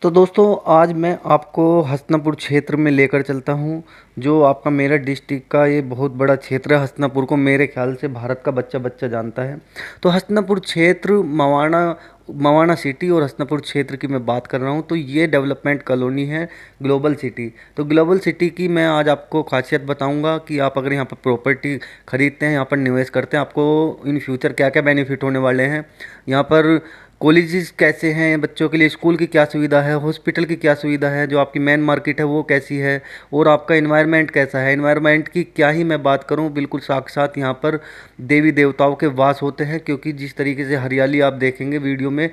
तो दोस्तों आज मैं आपको हसनापुर क्षेत्र में लेकर चलता हूँ। जो आपका मेरठ डिस्ट्रिक्ट का ये बहुत बड़ा क्षेत्र है। हसनापुर को मेरे ख्याल से भारत का बच्चा बच्चा जानता है। तो हसनापुर क्षेत्र मवाना मवाना सिटी और हसनापुर क्षेत्र की मैं बात कर रहा हूँ। तो ये डेवलपमेंट कॉलोनी है ग्लोबल सिटी। तो ग्लोबल सिटी की मैं आज आपको खासियत बताऊंगा कि आप अगर यहाँ पर प्रॉपर्टी खरीदते हैं, यहाँ पर निवेश करते हैं, आपको इन फ्यूचर क्या क्या बेनिफिट होने वाले हैं। यहाँ पर कॉलेजेस कैसे हैं बच्चों के लिए, स्कूल की क्या सुविधा है, हॉस्पिटल की क्या सुविधा है, जो आपकी मेन मार्केट है वो कैसी है, और आपका एनवायरनमेंट कैसा है। एनवायरनमेंट की क्या ही मैं बात करूं, बिल्कुल साक्षात यहाँ पर देवी देवताओं के वास होते हैं, क्योंकि जिस तरीके से हरियाली आप देखेंगे वीडियो में।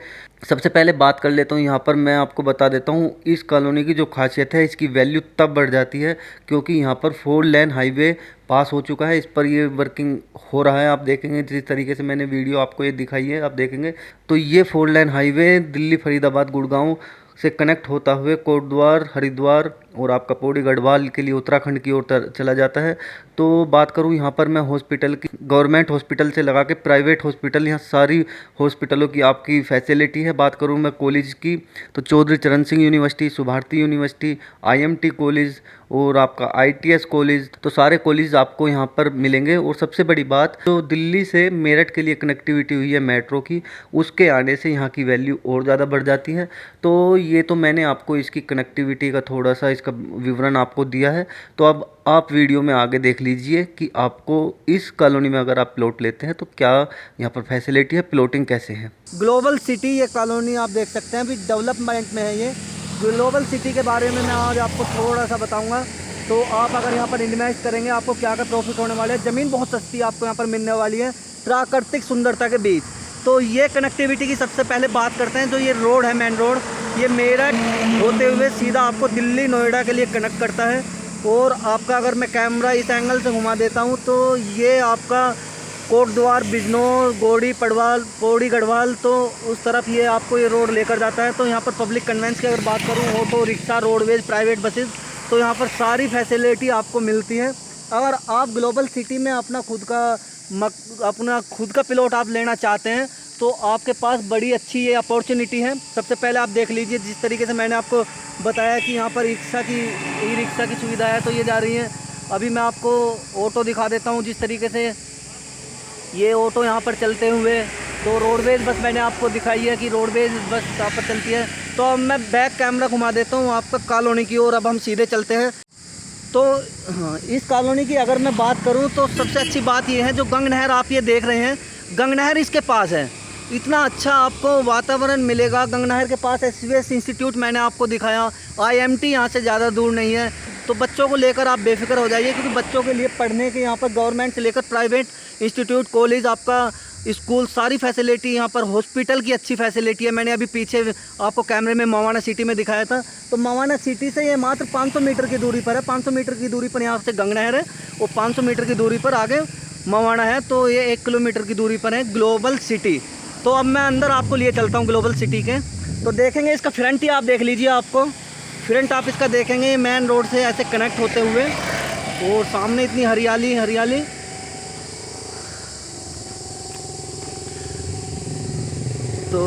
सबसे पहले बात कर लेता हूँ यहाँ पर, मैं आपको बता देता हूँ इस कॉलोनी की जो खासियत है, इसकी वैल्यू तब बढ़ जाती है क्योंकि यहाँ पर 4 लेन हाईवे पास हो चुका है। इस पर ये वर्किंग हो रहा है। आप देखेंगे जिस तरीके से मैंने वीडियो आपको ये दिखाई है, आप देखेंगे तो ये 4 लेन हाईवे दिल्ली फरीदाबाद गुड़गांव से कनेक्ट होता हुए कोटद्वार हरिद्वार और आपका पौड़ी गढ़वाल के लिए उत्तराखंड की ओर चला जाता है। तो बात करूं यहाँ पर मैं हॉस्पिटल की, गवर्नमेंट हॉस्पिटल से लगा के प्राइवेट हॉस्पिटल, यहाँ सारी हॉस्पिटलों की आपकी फैसिलिटी है। बात करूं मैं कॉलेज की, तो चौधरी चरण Singh university, Subharti university, IMT college और आपका आईटीएस कॉलेज, तो सारे कॉलेज आपको यहाँ पर मिलेंगे। और सबसे बड़ी बात, तो दिल्ली से मेरठ के लिए कनेक्टिविटी हुई है मेट्रो की, उसके आने से यहाँ की वैल्यू और ज़्यादा बढ़ जाती है। तो ये तो मैंने आपको इसकी कनेक्टिविटी का थोड़ा सा इसका विवरण आपको दिया है। तो अब आप वीडियो में आगे देख लीजिए कि आपको इस कॉलोनी में अगर आप प्लॉट लेते हैं तो क्या यहाँ पर फैसिलिटी है, प्लॉटिंग कैसे है। ग्लोबल सिटी ये कॉलोनी आप देख सकते हैं, अभी डेवलपमेंट में है। ये ग्लोबल सिटी के बारे में मैं आज आपको थोड़ा सा बताऊंगा। तो आप अगर यहाँ पर इन्वेस्ट करेंगे आपको क्या क्या प्रॉफिट होने वाले हैं। ज़मीन बहुत सस्ती आपको यहाँ पर मिलने वाली है प्राकृतिक सुंदरता के बीच। तो ये कनेक्टिविटी की सबसे पहले बात करते हैं। जो ये रोड है, मेन रोड, ये मेरठ होते हुए सीधा आपको दिल्ली नोएडा के लिए कनेक्ट करता है। और आपका अगर मैं कैमरा इस एंगल से घुमा देता हूँ तो ये आपका कोटद्वार, बिजनौर, गोड़ी पड़वाल, पौड़ी गढ़वाल, तो उस तरफ ये आपको ये रोड लेकर जाता है। तो यहाँ पर पब्लिक कन्वेंस की अगर बात करूँ, auto rickshaw, roadways, private buses, तो यहाँ पर सारी फैसिलिटी आपको मिलती है। अगर आप ग्लोबल सिटी में अपना खुद का प्लॉट आप लेना चाहते हैं तो आपके पास बड़ी अच्छी ये अपॉर्चुनिटी है। सबसे पहले आप देख लीजिए, जिस तरीके से मैंने आपको बताया कि यहाँ पर ई रिक्शा की सुविधा है, तो ये जा रही है। अभी मैं आपको ऑटो दिखा देता हूँ। जिस तरीके से ये ऑटो यहाँ पर चलते हुए, तो रोडवेज बस मैंने आपको दिखाई है कि रोडवेज बस यहाँ पर चलती है। तो अब मैं बैक कैमरा घुमा देता हूँ आपका कॉलोनी की ओर। अब हम सीधे चलते हैं। तो इस कॉलोनी की अगर मैं बात करूं तो सबसे अच्छी बात ये है, जो गंग नहर आप ये देख रहे हैं, गंग नहर इसके पास है। इतना अच्छा आपको वातावरण मिलेगा गंग नहर के पास। एसवीएस इंस्टीट्यूट मैंने आपको दिखाया, आईएमटी यहाँ से ज़्यादा दूर नहीं है। तो बच्चों को लेकर आप बेफिक्र हो जाइए, क्योंकि बच्चों के लिए पढ़ने के यहाँ पर गवर्नमेंट से लेकर प्राइवेट इंस्टीट्यूट, कॉलेज, आपका स्कूल, सारी फैसिलिटी यहाँ पर, हॉस्पिटल की अच्छी फैसिलिटी है। मैंने अभी पीछे आपको कैमरे में मवाना सिटी में दिखाया था। तो मवाना सिटी से ये मात्र 500 मीटर की दूरी पर है। 500 मीटर की दूरी पर यहाँ से गंग नहर है और 500 मीटर की दूरी पर आगे मवाना है। तो ये 1 किलोमीटर की दूरी पर है ग्लोबल सिटी। तो अब मैं अंदर आपको लिए चलता हूँ ग्लोबल सिटी के। तो देखेंगे इसका फ्रंट ही आप देख लीजिए। आपको फ्रंट आप इसका देखेंगे मेन रोड से ऐसे कनेक्ट होते हुए, और सामने इतनी हरियाली हरियाली। तो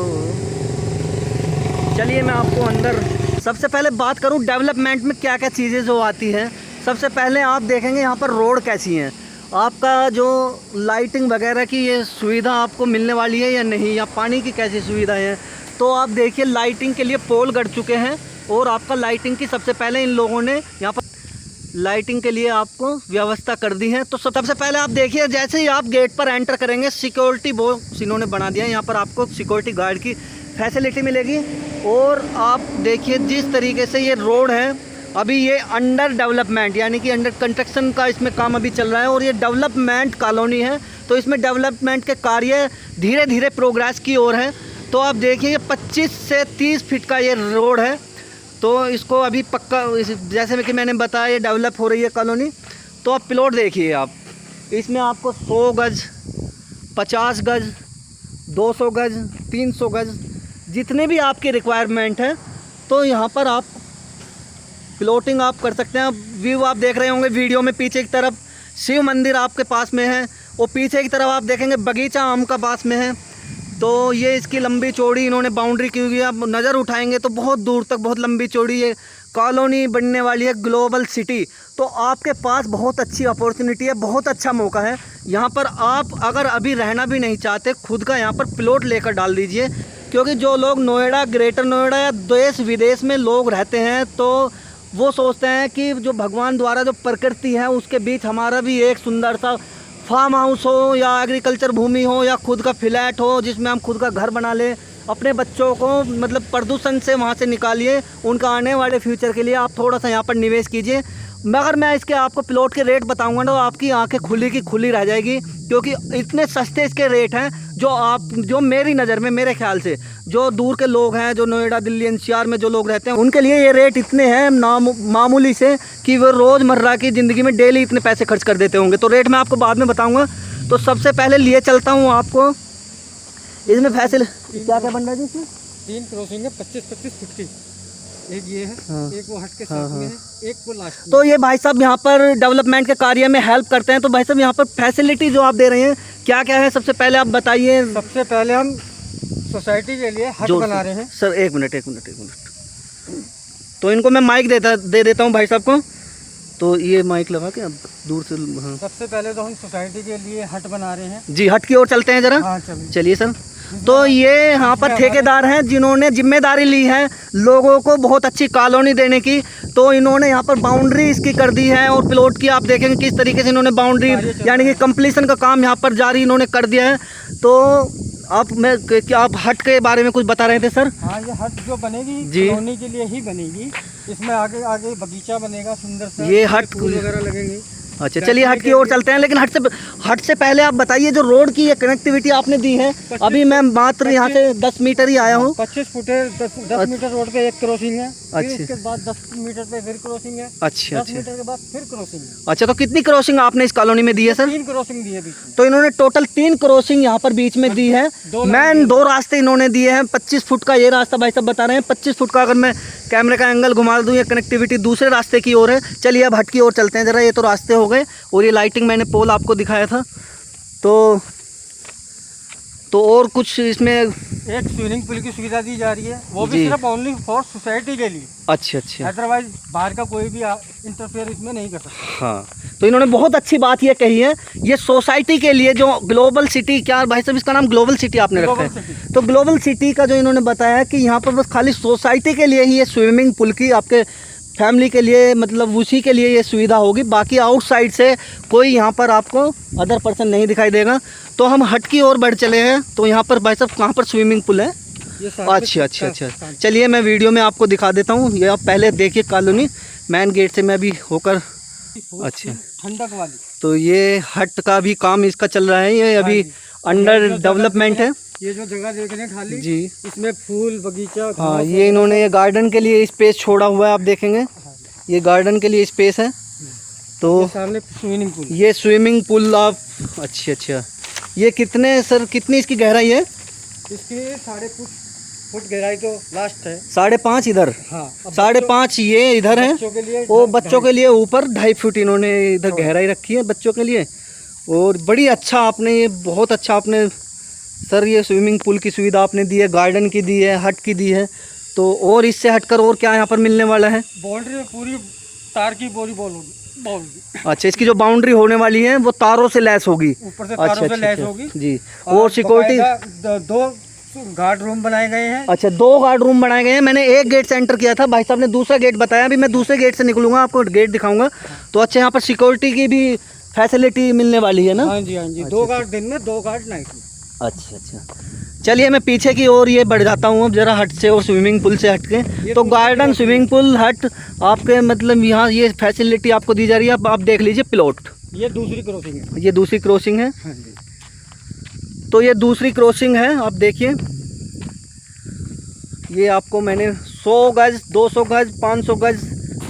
चलिए मैं आपको अंदर, सबसे पहले बात करूं डेवलपमेंट में क्या क्या चीज़ें जो आती हैं। सबसे पहले आप देखेंगे यहाँ पर रोड कैसी है, आपका जो लाइटिंग वगैरह की ये सुविधा आपको मिलने वाली है या नहीं, या पानी की कैसी सुविधा है। तो आप देखिए लाइटिंग के लिए पोल गड़ चुके हैं, और आपका लाइटिंग की सबसे पहले इन लोगों ने यहाँ पर लाइटिंग के लिए आपको व्यवस्था कर दी है। तो सबसे पहले आप देखिए, जैसे ही आप गेट पर एंटर करेंगे, सिक्योरिटी बॉक्स इन्होंने बना दिया है। यहाँ पर आपको सिक्योरिटी गार्ड की फैसिलिटी मिलेगी। और आप देखिए जिस तरीके से ये रोड है, अभी ये अंडर डेवलपमेंट, यानी कि अंडर कंस्ट्रक्शन का इसमें काम अभी चल रहा है। और ये डेवलपमेंट कॉलोनी है, तो इसमें डेवलपमेंट के कार्य धीरे धीरे प्रोग्रेस की ओर है। तो आप देखिए 25 से 30 फीट का ये रोड है। तो इसको अभी पक्का, जैसे कि मैंने बताया, ये डेवलप हो रही है कॉलोनी। तो आप प्लॉट देखिए, आप इसमें आपको 100 गज, 50 गज, 200 गज, 300 गज, जितने भी आपकी रिक्वायरमेंट है, तो यहाँ पर आप प्लॉटिंग आप कर सकते हैं। व्यू आप देख रहे होंगे वीडियो में, पीछे की तरफ शिव मंदिर आपके पास में है, और पीछे की तरफ आप देखेंगे बगीचा आम का पास में है। तो ये इसकी लंबी चौड़ी इन्होंने बाउंड्री की हुई है। आप नज़र उठाएंगे तो बहुत दूर तक बहुत लंबी चौड़ी ये कॉलोनी बनने वाली है, ग्लोबल सिटी। तो आपके पास बहुत अच्छी अपॉर्चुनिटी है, बहुत अच्छा मौका है। यहाँ पर आप अगर अभी रहना भी नहीं चाहते, खुद का यहाँ पर प्लॉट लेकर डाल दीजिए, क्योंकि जो लोग नोएडा, ग्रेटर नोएडा या देश विदेश में लोग रहते हैं तो वो सोचते हैं कि जो भगवान द्वारा जो प्रकृति है उसके बीच हमारा भी एक सुंदर सा फार्म हाउस हो या एग्रीकल्चर भूमि हो या खुद का फ्लैट हो जिसमें हम खुद का घर बना लें। अपने बच्चों को मतलब प्रदूषण से वहाँ से निकालिए, उनका आने वाले फ्यूचर के लिए आप थोड़ा सा यहाँ पर निवेश कीजिए। मगर मैं इसके आपको प्लॉट के रेट बताऊंगा ना, तो आपकी आंखें खुली की खुली रह जाएगी, क्योंकि इतने सस्ते इसके रेट हैं जो मेरी नज़र में, मेरे ख्याल से जो दूर के लोग हैं, जो नोएडा, दिल्ली, एनसीआर में जो लोग रहते हैं, उनके लिए ये रेट इतने हैं मामूली से कि वो रोज़मर्रा की ज़िंदगी में डेली इतने पैसे खर्च कर देते होंगे। तो रेट मैं आपको बाद में बताऊँगा। तो सबसे पहले लिए चलता हूँ आपको इसमें फैसिल क्या क्या बन रहा है जी इसमें? 3 क्रॉसिंग है 25-25 फुट की। एक ये है, हाँ, एक वो हट के साथ में है, एक वो लास्ट में। तो ये भाई साहब यहाँ पर डेवलपमेंट के कार्य में हेल्प करते हैं। तो भाई साहब यहाँ पर फैसिलिटी जो आप दे रहे हैं क्या क्या है, सबसे पहले आप बताइए। सबसे पहले हम सोसाइटी के लिए हट बना रहे हैं। सर एक मिनट तो इनको मैं माइक दे देता हूँ भाई साहब को। तो ये माइक लगा के अब दूर से, हाँ। सबसे पहले तो हम सोसाइटी के लिए हट बना रहे हैं। जी, हट की ओर चलते हैं जरा। हाँ, चलिए सर। तो ये यहाँ पर ठेकेदार हैं जिन्होंने जिम्मेदारी ली है लोगों को बहुत अच्छी कॉलोनी देने की। तो इन्होंने यहाँ पर बाउंड्री इसकी कर दी है और प्लॉट की आप देखेंगे किस तरीके से इन्होंने बाउंड्री यानी कि कंप्लीशन का काम यहाँ पर जारी इन्होंने कर दिया है। तो क्या आप हट के बारे में कुछ बता रहे थे सर? हाँ, ये हट जो बनेगी जी, कॉलोनी के लिए ही बनेगी। इसमें आगे आगे बगीचा बनेगा सुंदर सा, ये हट फूल वगैरह लगेंगे। अच्छा, चलिए हट की ओर चलते हैं। लेकिन हट से पहले आप बताइए जो रोड की ये कनेक्टिविटी आपने दी है। अभी मैं मात्र यहाँ से 10 मीटर ही आया हूँ। 25 फुट है, 10 मीटर रोड पे एक क्रॉसिंग है। फिर अच्छा, इसके बाद 10 मीटर पे फिर क्रॉसिंग है। अच्छा 10 मीटर के बाद फिर क्रॉसिंग है। अच्छा। तो कितनी क्रॉसिंग आपने इस कॉलोनी में दी है सर? 3 क्रॉसिंग दी है बीच में। तो इन्होंने टोटल 3 क्रॉसिंग यहाँ पर बीच में दी है। मैन 2 रास्ते इन्होंने दिए हैं। 25 फुट का ये रास्ता भाई साहब बता रहे हैं। 25 फुट का अगर मैं कैमरे का एंगल घुमा दूँ, ये कनेक्टिविटी दूसरे रास्ते की ओर है। चलिए अब हट की ओर चलते हैं जरा। ये तो रास्ते हो गए और ये लाइटिंग मैंने पोल आपको दिखाया था। तो और कुछ इसमें एक स्विमिंग पूल की सुविधा दी जा रही है, वो भी सिर्फ ओनली फॉर सोसाइटी के लिए। अच्छा अच्छा। अदरवाइज बाहर का कोई भी इंटरफेयर इसमें नहीं कर सकता। हाँ, तो इन्होंने बहुत अच्छी बात ये कही है, ये सोसाइटी के लिए जो ग्लोबल सिटी, क्या भाई साहब इसका नाम ग्लोबल सिटी आपने रखा है? तो ग्लोबल सिटी का जो इन्होंने बताया कि यहाँ पर बस खाली सोसाइटी के लिए ही ये स्विमिंग पूल की आपके फैमिली के लिए मतलब उसी के लिए ये सुविधा होगी। बाकी आउटसाइड से कोई यहाँ पर आपको अदर पर्सन नहीं दिखाई देगा। तो हम हट की ओर बढ़ चले हैं। तो यहाँ पर भाई साहब कहाँ पर स्विमिंग पूल है? अच्छा अच्छा अच्छा। चलिए मैं वीडियो में आपको दिखा देता हूँ। ये आप पहले देखिए कॉलोनी, मेन गेट से मैं अभी होकर। अच्छा, ठंडक वाली। तो ये हट का भी काम इसका चल रहा है, ये अभी अंडर डेवलपमेंट है। ये जो जगह देख रहे हैं खाली जी, इसमें फूल बगीचा। हाँ, ये इन्होंने ये गार्डन के लिए स्पेस छोड़ा हुआ है, आप देखेंगे ये गार्डन के लिए स्पेस है। तो सामने स्विमिंग पूल, ये स्विमिंग पूल आप, अच्छा अच्छा। ये कितने सर, कितनी इसकी गहराई है? इसकी 5.5 फुट गहराई तो लास्ट है। 5.5 इधर, हाँ, 5.5 ये इधर है। बच्चों के लिए, वो बच्चों के लिए ऊपर 2.5 फुट इन्होंने इधर गहराई रखी है बच्चों के लिए। और बड़ी अच्छा आपने, ये बहुत अच्छा आपने सर ये स्विमिंग पूल की सुविधा आपने दी है, गार्डन की दी है, हट की दी है। तो और इससे हटकर और क्या यहाँ पर मिलने वाला है? बाउंड्री में पूरी तार की बोरी बाउंड्री। अच्छा, इसकी जो बाउंड्री होने वाली है वो तारों से लैस होगी, ऊपर से तारों से लैस होगी जी। और सिक्योरिटी 2 गार्ड रूम बनाए गए हैं। अच्छा, 2 गार्ड रूम बनाए गए हैं। मैंने एक गेट से एंटर किया था, भाई साहब ने दूसरा गेट बताया। अभी मैं दूसरे गेट से निकलूंगा, आपको गेट दिखाऊंगा। तो अच्छा, यहाँ पर सिक्योरिटी की भी फैसिलिटी मिलने वाली है ना? हाँ जी, हाँ जी। 2 गार्ड दिन में, 2 गार्ड नाइट में। अच्छा अच्छा। चलिए मैं पीछे की ओर ये बढ़ जाता हूँ अब जरा, हट से और स्विमिंग पूल से हट के। तो गार्डन, स्विमिंग पूल, हट आपके मतलब यहाँ ये फैसिलिटी आपको दी जा रही है। अब आप देख लीजिए प्लॉट। ये दूसरी क्रॉसिंग है। ये दूसरी क्रॉसिंग है। हाँ जी। तो ये दूसरी क्रॉसिंग है, आप देखिए। ये आपको मैंने 100 गज, 200 गज, 500 गज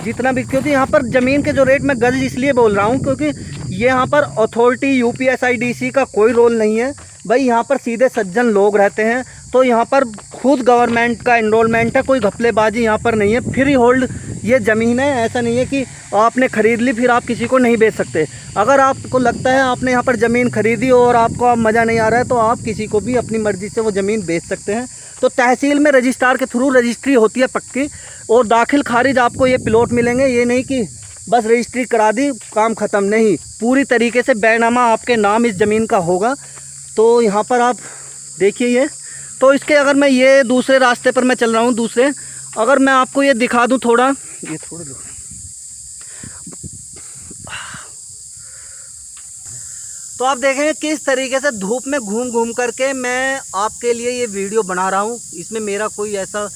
जितना भी, क्योंकि यहाँ पर ज़मीन के जो रेट मैं गज इसलिए बोल रहा हूँ क्योंकि ये यहाँ पर अथॉरिटी UPSIDC का कोई रोल नहीं है भाई। यहाँ पर सीधे सज्जन लोग रहते हैं, तो यहाँ पर खुद गवर्नमेंट का एनरोलमेंट है, कोई घपलेबाजी यहाँ पर नहीं है। फ्री होल्ड ये ज़मीन है, ऐसा नहीं है कि आपने ख़रीद ली फिर आप किसी को नहीं बेच सकते। अगर आपको लगता है आपने यहाँ पर ज़मीन खरीदी और आपको मज़ा नहीं आ रहा है तो आप किसी को भी अपनी मर्ज़ी से वो ज़मीन बेच सकते हैं। तो तहसील में रजिस्ट्रार के थ्रू रजिस्ट्री होती है पक्की, और दाखिल खारिज आपको ये प्लॉट मिलेंगे। ये नहीं कि बस रजिस्ट्री करा दी काम ख़त्म, नहीं, पूरी तरीके से बैनामा आपके नाम इस ज़मीन का होगा। तो यहाँ पर आप देखिए ये, तो इसके अगर मैं ये दूसरे रास्ते पर मैं चल रहा हूँ, दूसरे अगर मैं आपको ये दिखा दूँ थोड़ा, ये थोड़ा लो, तो आप देखेंगे किस तरीके से धूप में घूम घूम करके मैं आपके लिए ये वीडियो बना रहा हूँ। इसमें मेरा कोई ऐसा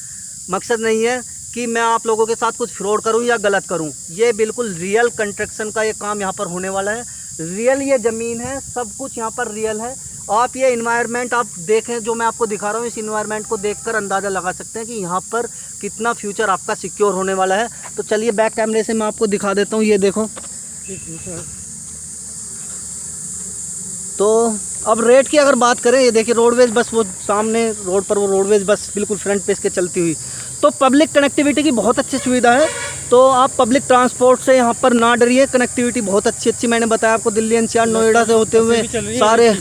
मकसद नहीं है कि मैं आप लोगों के साथ कुछ फ्रॉड करूं या गलत करूं। ये बिल्कुल रियल कंस्ट्रक्शन का ये काम यहाँ पर होने वाला है। रियल ये ज़मीन है, सब कुछ यहाँ पर रियल है। आप ये इन्वायरमेंट आप देखें जो मैं आपको दिखा रहा हूँ, इस इन्वायरमेंट को देखकर अंदाज़ा लगा सकते हैं कि यहाँ पर कितना फ्यूचर आपका सिक्योर होने वाला है। तो चलिए बैक कैमरे से मैं आपको दिखा देता हूँ। ये देखो, तो अब रेट की अगर बात करें, ये देखिए रोडवेज बस वो सामने रोड पर वो रोडवेज बस बिल्कुल फ्रंट पे इसके चलती हुई। तो पब्लिक कनेक्टिविटी की बहुत अच्छी सुविधा है, तो आप पब्लिक ट्रांसपोर्ट से यहाँ पर ना डरिए। कनेक्टिविटी बहुत अच्छी मैंने बताया आपको, दिल्ली एनसीआर नोएडा से होते हुए सारे,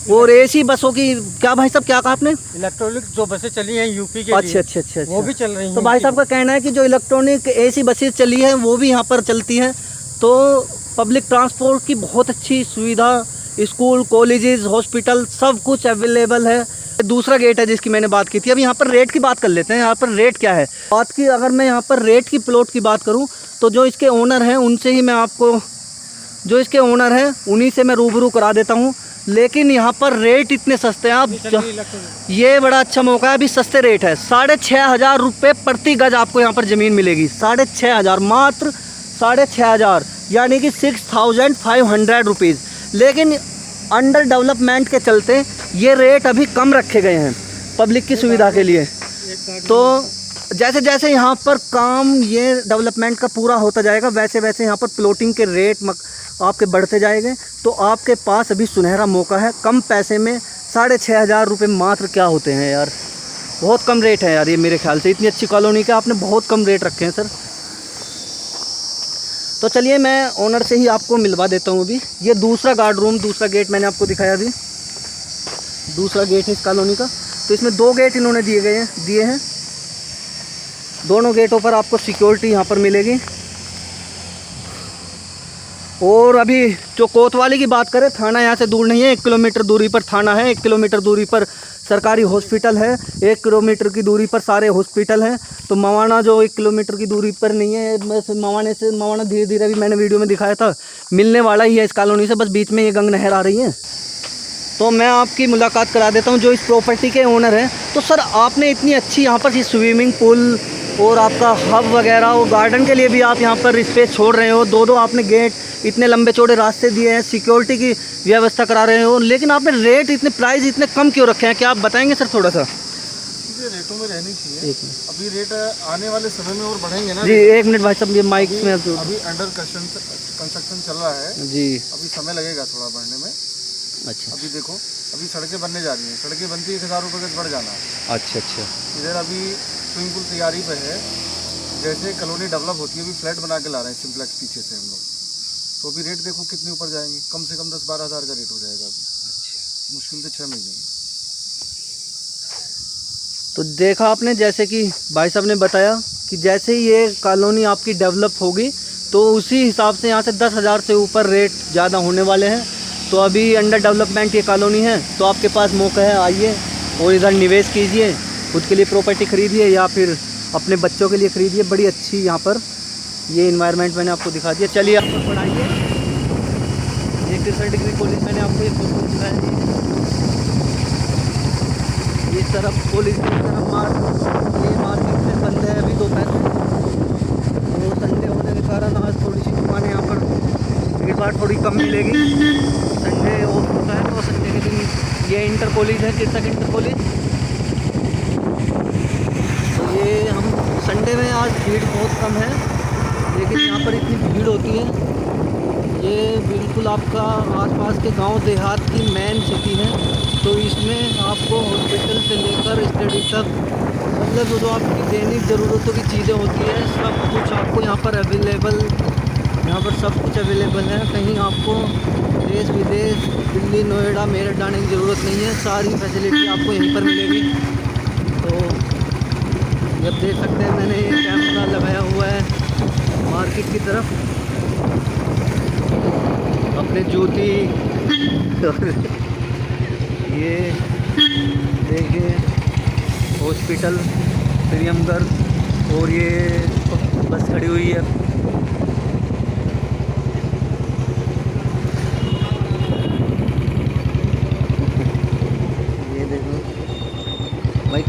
और एसी बसों की क्या भाई साहब क्या कहा आपने? इलेक्ट्रॉनिक जो बसें चली हैं यूपी के लिए, अच्छा वो भी चल रही हैं। तो भाई साहब का कहना है कि जो इलेक्ट्रॉनिक एसी बसें चली हैं वो भी यहाँ पर चलती हैं। तो पब्लिक ट्रांसपोर्ट की बहुत अच्छी सुविधा, स्कूल कॉलेजेस हॉस्पिटल सब कुछ अवेलेबल है। दूसरा गेट है जिसकी मैंने बात की थी। अब यहाँ पर रेट की बात कर लेते हैं। यहाँ पर रेट क्या है बात की, अगर मैं यहाँ पर रेट की प्लॉट की बात करूँ तो जो इसके ओनर हैं उनसे ही मैं आपको, जो इसके ओनर हैं उन्हीं से मैं रूबरू करा देता हूँ। लेकिन यहाँ पर रेट इतने सस्ते हैं, आप ये बड़ा अच्छा मौका है, अभी सस्ते रेट है। 6,500 रुपये प्रति गज आपको यहाँ पर ज़मीन मिलेगी। 6,500, मात्र 6,500, यानी कि 6,500 रुपीज़। लेकिन अंडर डेवलपमेंट के चलते ये रेट अभी कम रखे गए हैं पब्लिक की सुविधा के लिए। तो जैसे जैसे यहाँ पर काम ये डेवलपमेंट का पूरा होता जाएगा वैसे वैसे यहाँ पर प्लॉटिंग के रेट आपके बढ़ते जाएंगे। तो आपके पास अभी सुनहरा मौका है, कम पैसे में 6,500 रुपये मात्र क्या होते हैं यार, बहुत कम रेट है यार। ये मेरे ख्याल से इतनी अच्छी कॉलोनी का आपने बहुत कम रेट रखे हैं सर। तो चलिए मैं ओनर से ही आपको मिलवा देता हूँ अभी। ये दूसरा गार्ड रूम, दूसरा गेट मैंने आपको दिखाया अभी, दूसरा गेट है इस कॉलोनी का। तो इसमें 2 गेट इन्होंने दिए हैं। दोनों गेटों पर आपको सिक्योरिटी यहाँ पर मिलेगी। और अभी जो कोतवाली की बात करें, थाना यहाँ से दूर नहीं है, 1 किलोमीटर दूरी पर थाना है, 1 किलोमीटर दूरी पर सरकारी हॉस्पिटल है, 1 किलोमीटर की दूरी पर सारे हॉस्पिटल हैं। तो मवाना जो 1 किलोमीटर की दूरी पर नहीं है, बस मवाना धीरे धीरे अभी मैंने वीडियो में दिखाया था मिलने वाला ही है इस कॉलोनी से, बस बीच में ये गंग नहर आ रही है। तो मैं आपकी मुलाकात करा देता हूँ जो इस प्रॉपर्टी के ओनर हैं। तो सर आपने इतनी अच्छी यहाँ पर स्विमिंग पूल और आपका हब वगैरह और गार्डन के लिए भी आप यहाँ पर स्पेस छोड़ रहे हो, 2 आपने गेट, इतने लंबे चौड़े रास्ते दिए हैं, सिक्योरिटी की व्यवस्था करा रहे हो, लेकिन आपने रेट इतने प्राइस इतने कम क्यों रखे हैं, क्या आप बताएंगे सर थोड़ा सा? रेटों में रहनी चाहिए। अभी रेट आने वाले समय में और बढ़ेंगे ना जी। 1 मिनट भाई साहब, ये माइक में अभी अंडर कंस्ट्रक्शन चल रहा है जी, अभी समय लगेगा थोड़ा बढ़ने में। अच्छा, अभी देखो अभी सड़कें बनने जा रही हैं, सड़कें बनती 1,000 रुपये गज बढ़ जाना है। अच्छा। इधर अभी स्विमिंग पूल तैयारी पे है, जैसे कॉलोनी डेवलप होती है अभी फ्लैट बना के ला रहे हैं सिम्प्लेक्स पीछे से हम लोग। तो अभी रेट देखो कितने ऊपर जाएंगे, कम से कम 10-12 हज़ार का रेट हो जाएगा अभी। अच्छा, मुश्किल से 6 महीने। तो देखा आपने, जैसे कि भाई साहब ने बताया कि जैसे ही ये कॉलोनी आपकी डेवलप होगी तो उसी हिसाब से यहाँ से 10,000 से ऊपर रेट ज़्यादा होने वाले हैं। तो अभी अंडर डेवलपमेंट ये कॉलोनी है, तो आपके पास मौका है, आइए और इधर निवेश कीजिए, खुद के लिए प्रॉपर्टी खरीदिए या फिर अपने बच्चों के लिए खरीदिए। बड़ी अच्छी यहाँ पर ये इन्वायरमेंट मैंने आपको दिखा दिया। चलिए आप पढ़ाइए। ये 63 डिग्री कॉलेज मैंने आपको एक फोटो दिखाया। इस तरफ कॉलेज की तरफ ये मार्केट में बंद है अभी दोपहर में, तो संडे होने के कारण आज थोड़ी सी दुकानें यहाँ पर भीड़-भाड़ थोड़ी कम मिलेगी। संडे ऑफ होता है तो संडे के दिन ये इंटर कॉलेज है, कीर्तक इंटर कॉलेज। तो ये हम संडे में आज भीड़ बहुत कम है, लेकिन यहाँ पर इतनी भीड़ होती है। ये बिल्कुल आपका आसपास के गांव देहात की मेन सिटी है। तो इसमें आपको हॉस्पिटल से लेकर स्टडी तक मतलब जो आपकी दैनिक ज़रूरतों की चीज़ें होती है सब कुछ आपको यहाँ पर अवेलेबल, यहाँ पर सब कुछ अवेलेबल है। कहीं आपको देश विदेश दिल्ली नोएडा मेरठ जाने की ज़रूरत नहीं है, सारी फैसिलिटी आपको यहीं पर मिलेगी। तो जब देख सकते हैं मैंने ये कैमरा लगाया हुआ है मार्केट की तरफ, अपने जूती ये देखिए हॉस्पिटल प्रियमगढ़, और ये बस खड़ी हुई है। ये देखो भाई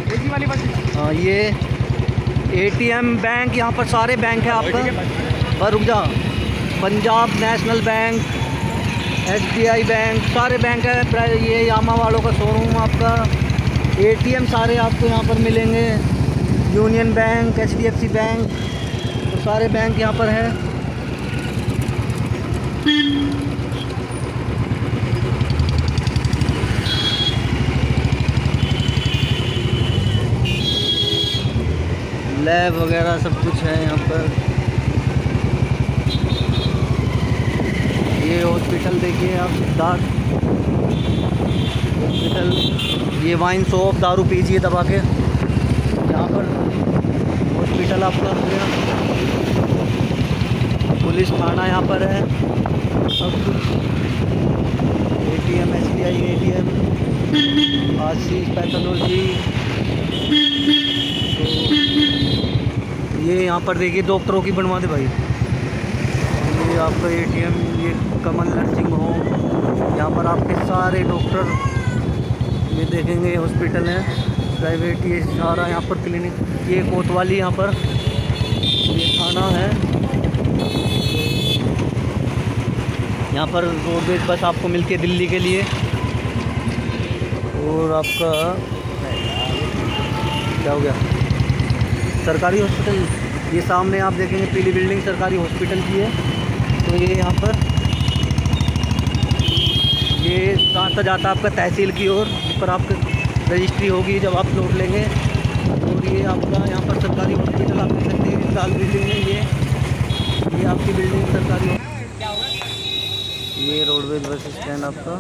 एसी वाली बस। हाँ ये ATM बैंक, यहाँ पर सारे बैंक है आपका। और रुक जा, Punjab national bank, SBI bank, सारे बैंक है। ये यामा वालों का शोरूम आपका, ATM सारे आपको यहाँ पर मिलेंगे। यूनियन बैंक, HDFC बैंक, तो सारे बैंक यहाँ पर है। लैब वगैरह सब कुछ है यहाँ पर। ये हॉस्पिटल देखिए आप, सिद्धार्थ हॉस्पिटल। ये वाइन शॉप, दारू पीजिए दबा के। यहाँ पर हॉस्पिटल आपका हो गया, पुलिस थाना यहाँ पर है, सब कुछ। ATM, SBI ATM, आशीष पैथोलॉजी। ये यहाँ पर देखिए डॉक्टरों की बनवा दे भाई। ये आपका ATM, ये कमल नर्सिंग होम, यहाँ पर आपके सारे डॉक्टर ये देखेंगे। हॉस्पिटल है प्राइवेट, ये सारा यहाँ पर क्लिनिक। ये कोतवाली यहाँ पर ये थाना है। यहाँ पर रोडवेज बस आपको मिलती है दिल्ली के लिए। और आपका क्या हो गया, सरकारी हॉस्पिटल। ये सामने आप देखेंगे पीली बिल्डिंग सरकारी हॉस्पिटल की है। तो ये यहाँ पर ये रास्ता जाता है आपका तहसील की ओर, जिस पर आपकी रजिस्ट्री होगी जब आप प्लॉट लेंगे। और ये आपका यहाँ पर सरकारी हॉस्पिटल आप देख सकते हैं, लाल बिल्डिंग है ये आपकी बिल्डिंग सरकारी। ये रोडवेज बस स्टैंड आपका।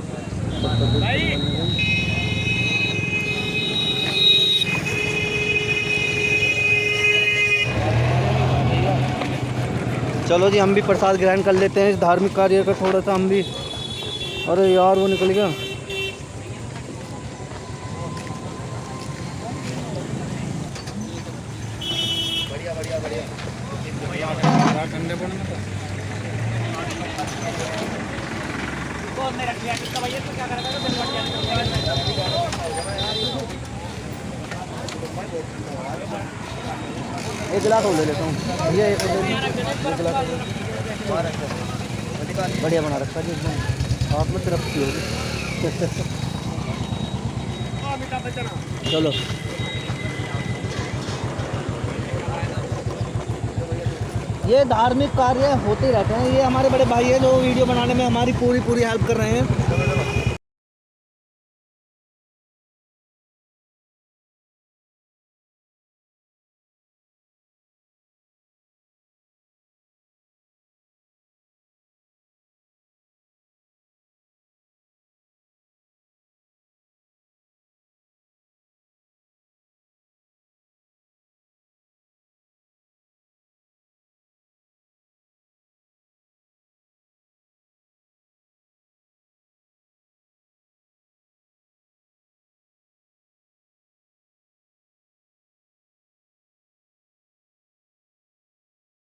चलो जी हम भी प्रसाद ग्रहण कर लेते हैं इस धार्मिक कार्य का थोड़ा सा हम भी। अरे यार वो निकल गया। बढ़िया बढ़िया बढ़िया। एक गिलास और ले लेता हूँ। ये एक गिलास बढ़िया बना रखा जी एकदम, आप में तरफ की होगी। चलो ये धार्मिक कार्य होते रहते हैं। ये हमारे बड़े भाई हैं जो वीडियो बनाने में हमारी पूरी हेल्प कर रहे हैं।